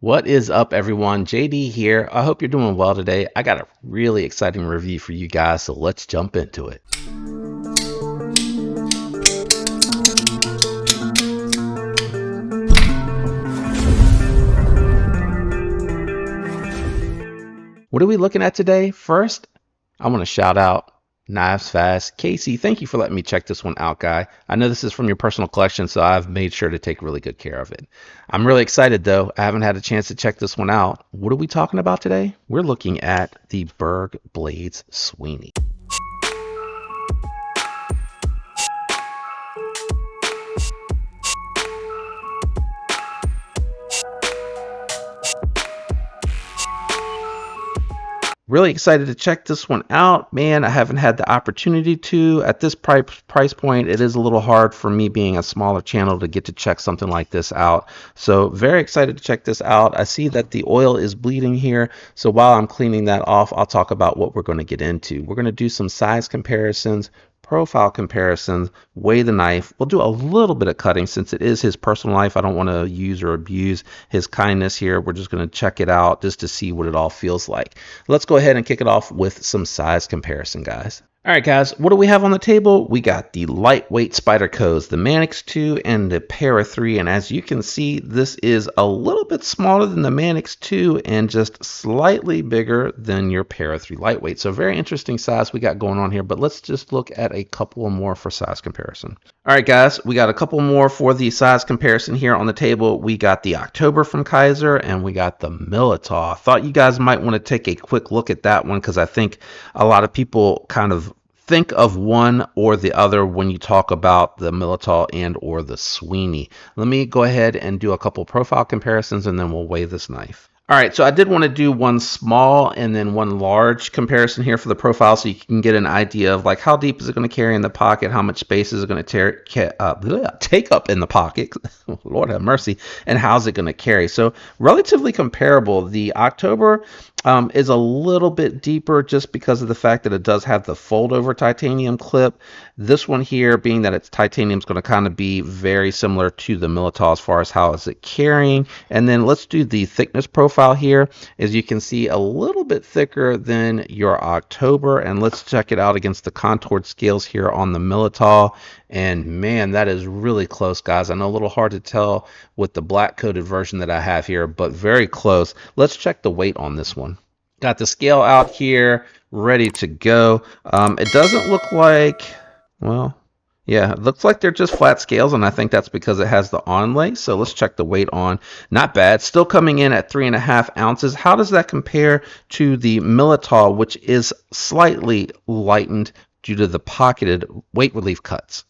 What is up, everyone? JD here. I hope you're doing well today. I got a really exciting review for you guys, so let's jump into it. What are we looking at today? First, I want to shout out Knives Fast. Casey, thank you for letting me check this one out, guy. I know this is from your personal collection, so I've made sure to take really good care of it. I'm really excited, though. I haven't had a chance to check this one out. What are we talking about today? We're looking at the Bergblade Sweeney. Really excited to check this one out. Man, I haven't had the opportunity to. At this price point, it is a little hard for me being a smaller channel to get to check something like this out. So very excited to check this out. I see that the oil is bleeding here. So while I'm cleaning that off, I'll talk about what we're going to get into. We're going to do some size comparisons, profile comparisons, weigh the knife. We'll do a little bit of cutting since it is his personal knife. I don't want to use or abuse his kindness here. We're just going to check it out just to see what it all feels like. Let's go ahead and kick it off with some size comparison, guys. All right, guys, what do we have on the table? We got the lightweight Spydercos, the Manix 2 and the Para 3. And as you can see, this is a little bit smaller than the Manix 2 and just slightly bigger than your Para 3 lightweight. So very interesting size we got going on here, but let's just look at a couple more for size comparison. All right, guys, we got a couple more for the size comparison here on the table. We got the October from Kaiser and we got the Militaw. Thought you guys might want to take a quick look at that one because I think a lot of people kind of think of one or the other when you talk about the Militaw and or the Sweeney. Let me go ahead and do a couple profile comparisons and then we'll weigh this knife. All right, so I did want to do one small and then one large comparison here for the profile so you can get an idea of like how deep is it going to carry in the pocket, how much space is it going to take up in the pocket, Lord have mercy, and how's it going to carry. So relatively comparable. The October is a little bit deeper just because of the fact that it does have the fold over titanium clip. This one here, being that it's titanium, is going to kind of be very similar to the Militaw as far as how is it carrying. And then let's do the thickness profile here. As you can see, a little bit thicker than your October. And let's check it out against the contoured scales here on the Militaw. And man, that is really close, guys. I know a little hard to tell with the black coated version that I have here, but very close. Let's check the weight on this one. Got the scale out here, ready to go. It doesn't look like, well, yeah, it looks like they're just flat scales, and I think that's because it has the onlay. So let's check the weight on. Not bad. Still coming in at 3.5 ounces. How does that compare to the Militaw, which is slightly lightened due to the pocketed weight relief cuts?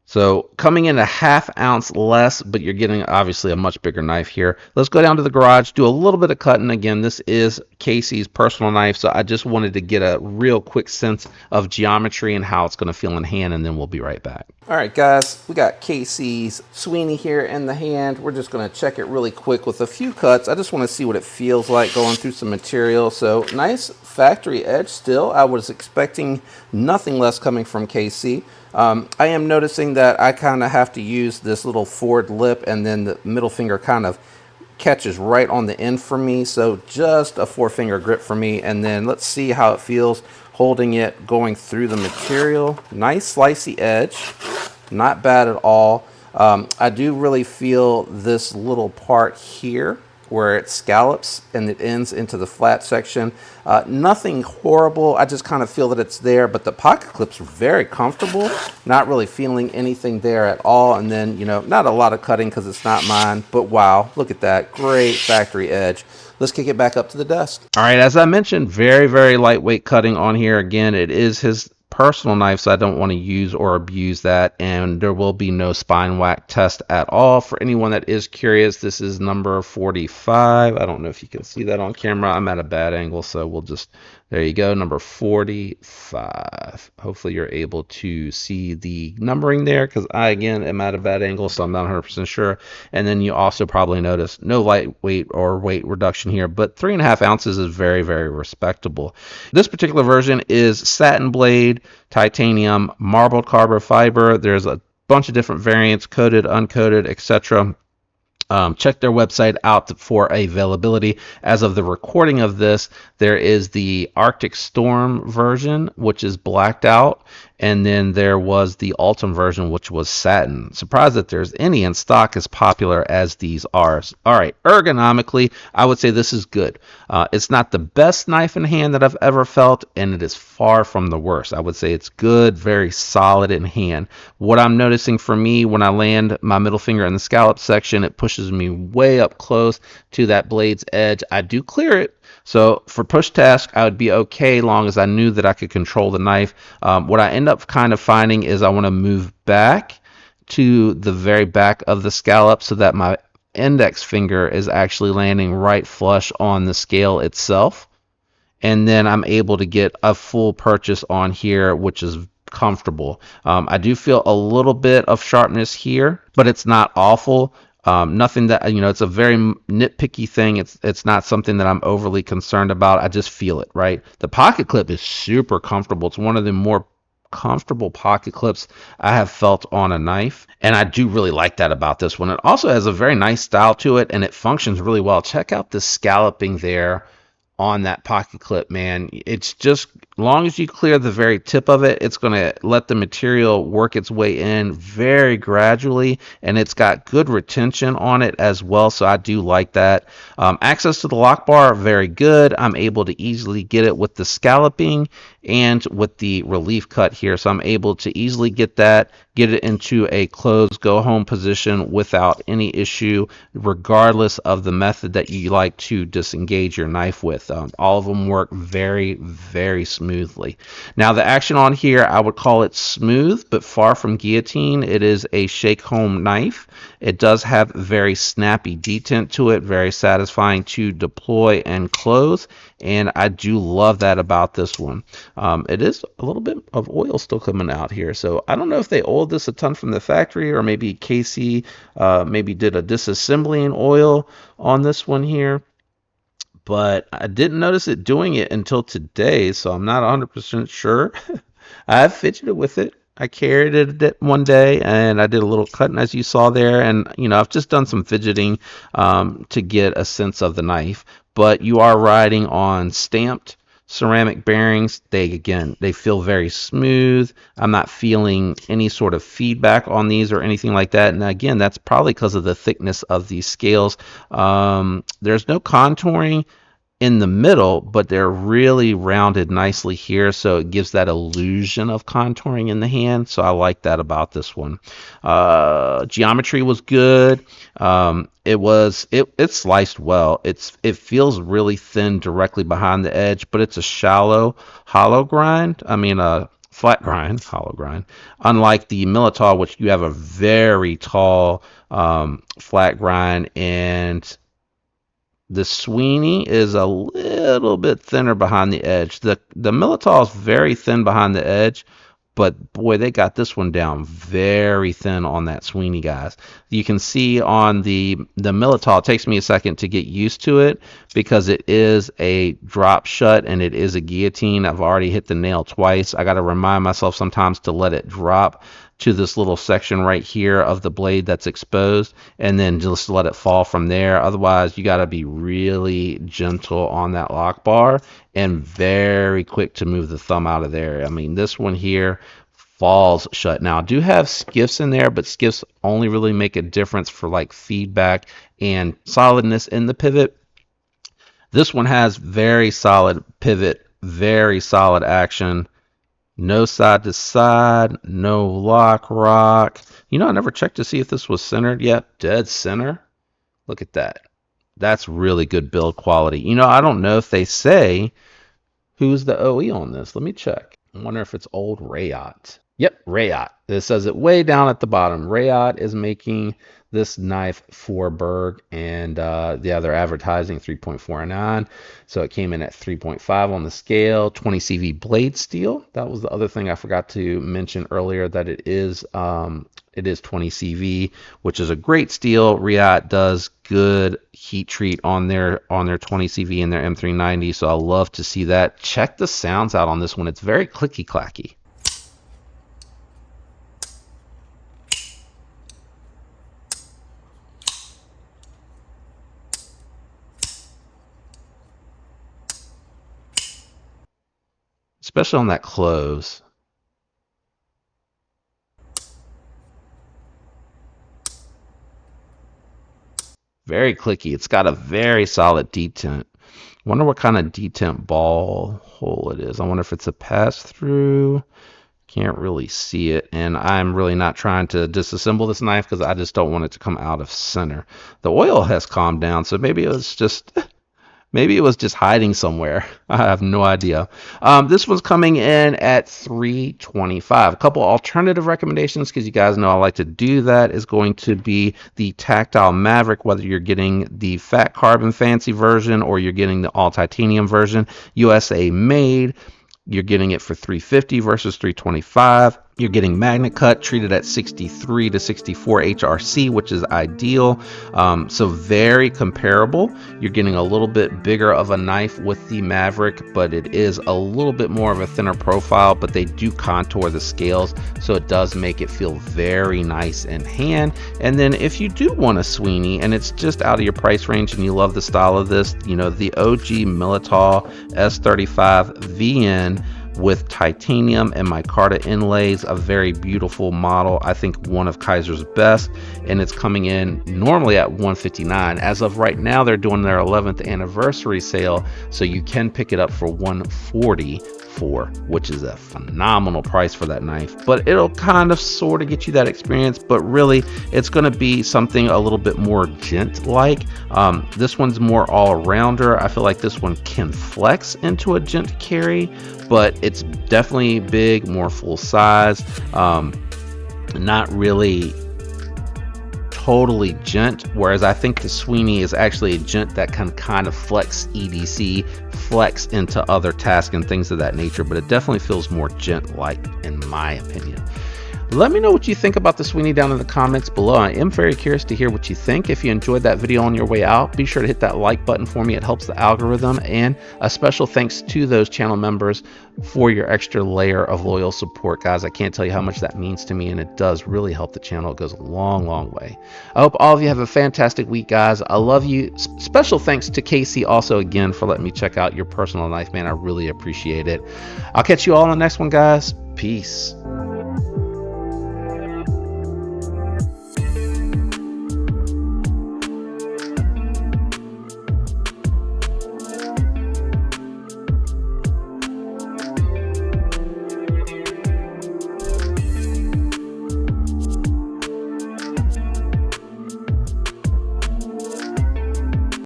So coming in a 1/2 ounce less, but you're getting obviously a much bigger knife here. Let's go down to the garage, do a little bit of cutting. Again, this is Casey's personal knife, so I just wanted to get a real quick sense of geometry and how it's going to feel in hand, and then we'll be right back. All right, guys, we got Casey's Sweeney here in the hand. We're just going to check it really quick with a few cuts. I just want to see what it feels like going through some material. So nice factory edge still. I was expecting nothing less coming from KC. I am noticing that I kind of have to use this little forward lip, and then the middle finger kind of catches right on the end for me. So just a 4-finger grip for me. And then let's see how it feels holding it going through the material. Nice slicey edge, not bad at all. I do really feel this little part here where it scallops and it ends into the flat section. Nothing horrible. I just kind of feel that it's there, but the pocket clips are very comfortable. Not really feeling anything there at all. And then, you know, not a lot of cutting because it's not mine, but wow, look at that. Great factory edge. Let's kick it back up to the desk. All right, as I mentioned, very, very lightweight cutting on here. Again, it is his personal knife, so I don't want to use or abuse that, and there will be no spine whack test at all. For anyone that is curious, this is number 45. I don't know if you can see that on camera. I'm at a bad angle, so we'll just, there you go, number 45. Hopefully you're able to see the numbering there, because I, again, am at a bad angle, so I'm not 100% sure. And then you also probably notice no lightweight or weight reduction here, but 3.5 ounces is very, very respectable. This particular version is satin blade, titanium, marbled carbon fiber. There's a bunch of different variants, coated, uncoated, etc. Check their website out for availability. As of the recording of this, there is the Arctic Storm version, which is blacked out, and then there was the Autumn version, which was satin. Surprised that there's any in stock as popular as these are. All right, ergonomically, I would say this is good. It's not the best knife in hand that I've ever felt, and it is far from the worst. I would say it's good, very solid in hand. What I'm noticing for me when I land my middle finger in the scallop section, it pushes me way up close to that blade's edge. I do clear it. So for push task, I would be okay long as I knew that I could control the knife. What I end up kind of finding is I want to move back to the very back of the scallop so that my index finger is actually landing right flush on the scale itself. And then I'm able to get a full purchase on here, which is comfortable. I do feel a little bit of sharpness here, but it's not awful. Nothing that, it's a very nitpicky thing. It's not something that I'm overly concerned about. I just feel it, right? The pocket clip is super comfortable. It's one of the more comfortable pocket clips I have felt on a knife, and I do really like that about this one. It also has a very nice style to it, and it functions really well. Check out the scalloping there on that pocket clip, man. It's just, long as you clear the very tip of it, it's going to let the material work its way in very gradually, and it's got good retention on it as well, so I do like that. Access to the lock bar, very good. I'm able to easily get it with the scalloping and with the relief cut here, so I'm able to easily get it into a closed go home position without any issue, regardless of the method that you like to disengage your knife with. All of them work very, very smoothly. Now the action on here, I would call it smooth, but far from guillotine. It is a shake home knife. It does have very snappy detent to it, very satisfying to deploy and close, and I do love that about this one. It is a little bit of oil still coming out here, so I don't know if they oiled this a ton from the factory, or maybe Casey maybe did a disassembling oil on this one here, but I didn't notice it doing it until today, so I'm not 100% sure. I've fidgeted with it. I carried it one day and I did a little cutting, as you saw there, and I've just done some fidgeting to get a sense of the knife. But you are riding on stamped ceramic bearings. They feel very smooth. I'm not feeling any sort of feedback on these or anything like that, and again, that's probably because of the thickness of these scales. There's no contouring in the middle, but they're really rounded nicely here, so it gives that illusion of contouring in the hand, so I like that about this one. Geometry was good. It sliced well. It feels really thin directly behind the edge, but it's a shallow hollow grind. Flat grind, hollow grind. Unlike the Militao, which you have a very tall flat grind, and the Sweeney is a little bit thinner behind the edge. The Militao is very thin behind the edge, but boy, they got this one down very thin on that Sweeney, guys. You can see on the Militao, it takes me a second to get used to it because it is a drop shut and it is a guillotine. I've already hit the nail twice. I got to remind myself sometimes to let it drop to this little section right here of the blade that's exposed, and then just let it fall from there. Otherwise, you got to be really gentle on that lock bar and very quick to move the thumb out of there. This one here falls shut. Now, I do have skiffs in there, but skiffs only really make a difference for like feedback and solidness in the pivot. This one has very solid pivot, very solid action. No side to side, no lock rock. I never checked to see if this was centered yet. Dead center. Look at that. That's really good build quality. I don't know if they say who's the OE on this. Let me check. I wonder if it's old Rayot. Yep, Rayot. It says it way down at the bottom. Rayot is making this knife for Berg, and they're advertising 3.49, so it came in at 3.5 on the scale. 20 CV blade steel. That was the other thing I forgot to mention earlier, that it is 20 CV, which is a great steel. Rayot does good heat treat on their 20 CV and their M390, so I love to see that. Check the sounds out on this one. It's very clicky clacky. especially on that close. Very clicky. It's got a very solid detent. Wonder what kind of detent ball hole it is. I wonder if it's a pass through. Can't really see it, and I'm really not trying to disassemble this knife because I just don't want it to come out of center. The oil has calmed down, so maybe it was just hiding somewhere. I have no idea. This one's coming in at $325. A couple alternative recommendations, because you guys know I like to do that, is going to be the Tactile Maverick, whether you're getting the fat carbon fancy version or you're getting the all titanium version. USA made. You're getting it for $350 versus $325. You're getting magnet cut, treated at 63 to 64 HRC, which is ideal. So very comparable. You're getting a little bit bigger of a knife with the Maverick, but it is a little bit more of a thinner profile, but they do contour the scales, so it does make it feel very nice in hand. And then if you do want a Sweeney and it's just out of your price range and you love the style of this, you know, the OG Militao S35 VN with titanium and micarta inlays, a very beautiful model. I think one of Kaiser's best, and it's coming in normally at $159. As of right now, they're doing their 11th anniversary sale, so you can pick it up for $144, which is a phenomenal price for that knife. But it'll kind of sort of get you that experience, but really it's going to be something a little bit more gent-like. This one's more all-rounder. I feel like this one can flex into a gent carry, but it's definitely big, more full size, not really totally gent, whereas I think the Sweeney is actually a gent that can kind of flex EDC, flex into other tasks and things of that nature, but it definitely feels more gent-like in my opinion. Let me know what you think about the Sweeney down in the comments below. I am very curious to hear what you think. If you enjoyed that video on your way out, be sure to hit that like button for me. It helps the algorithm. And a special thanks to those channel members for your extra layer of loyal support, guys. I can't tell you how much that means to me, and it does really help the channel. It goes a long, long way. I hope all of you have a fantastic week, guys. I love you. Special thanks to Casey also again for letting me check out your personal knife, man. I really appreciate it. I'll catch you all on the next one, guys. Peace.